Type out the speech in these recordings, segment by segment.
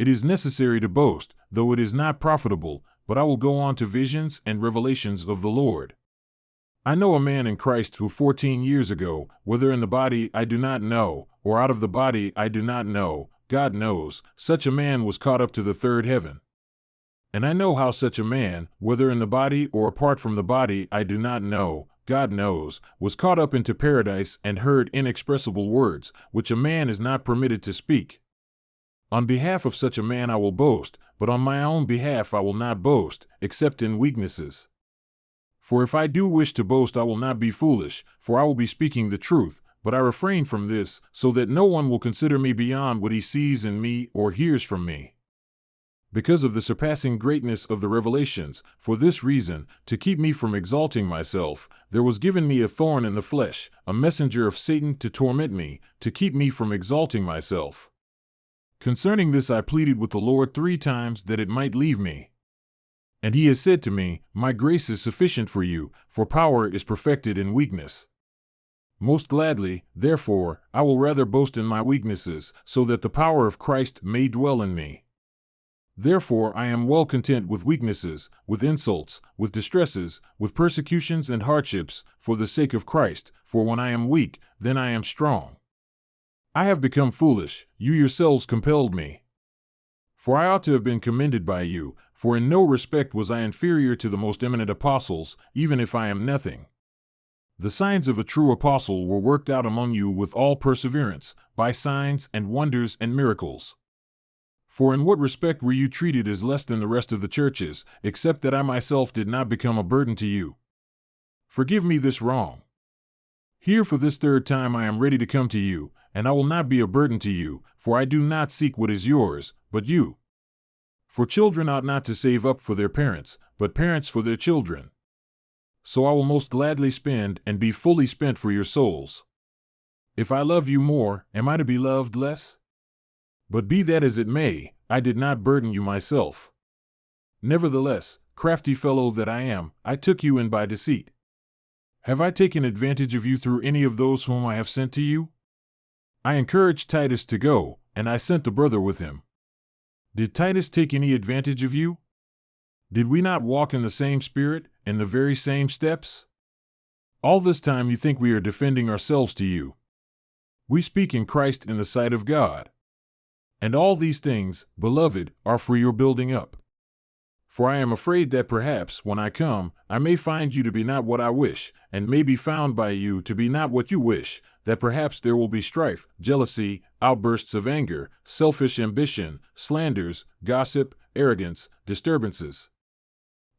It is necessary to boast, though it is not profitable, but I will go on to visions and revelations of the Lord. I know a man in Christ who 14 years ago, whether in the body I do not know, or out of the body I do not know, God knows, such a man was caught up to the third heaven. And I know how such a man, whether in the body or apart from the body I do not know, God knows, was caught up into paradise and heard inexpressible words, which a man is not permitted to speak. On behalf of such a man I will boast, but on my own behalf I will not boast, except in weaknesses. For if I do wish to boast, I will not be foolish, for I will be speaking the truth, but I refrain from this, so that no one will consider me beyond what he sees in me or hears from me. Because of the surpassing greatness of the revelations, for this reason, to keep me from exalting myself, there was given me a thorn in the flesh, a messenger of Satan to torment me, to keep me from exalting myself. Concerning this I pleaded with the Lord 3 times that it might leave me. And he has said to me, My grace is sufficient for you, for power is perfected in weakness. Most gladly, therefore, I will rather boast in my weaknesses, so that the power of Christ may dwell in me. Therefore I am well content with weaknesses, with insults, with distresses, with persecutions and hardships, for the sake of Christ, for when I am weak, then I am strong. I have become foolish, you yourselves compelled me. For I ought to have been commended by you, for in no respect was I inferior to the most eminent apostles, even if I am nothing. The signs of a true apostle were worked out among you with all perseverance, by signs and wonders and miracles. For in what respect were you treated as less than the rest of the churches, except that I myself did not become a burden to you? Forgive me this wrong. Here for this 3rd time I am ready to come to you, and I will not be a burden to you, for I do not seek what is yours, but you. For children ought not to save up for their parents, but parents for their children. So I will most gladly spend and be fully spent for your souls. If I love you more, am I to be loved less? But be that as it may, I did not burden you myself. Nevertheless, crafty fellow that I am, I took you in by deceit. Have I taken advantage of you through any of those whom I have sent to you? I encouraged Titus to go, and I sent the brother with him. Did Titus take any advantage of you? Did we not walk in the same spirit, in the very same steps? All this time you think we are defending ourselves to you. We speak in Christ in the sight of God. And all these things, beloved, are for your building up. For I am afraid that perhaps, when I come, I may find you to be not what I wish, and may be found by you to be not what you wish, that perhaps there will be strife, jealousy, outbursts of anger, selfish ambition, slanders, gossip, arrogance, disturbances.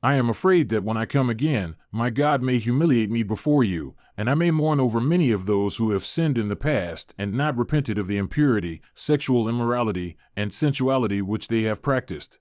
I am afraid that when I come again, my God may humiliate me before you, and I may mourn over many of those who have sinned in the past and not repented of the impurity, sexual immorality, and sensuality which they have practiced.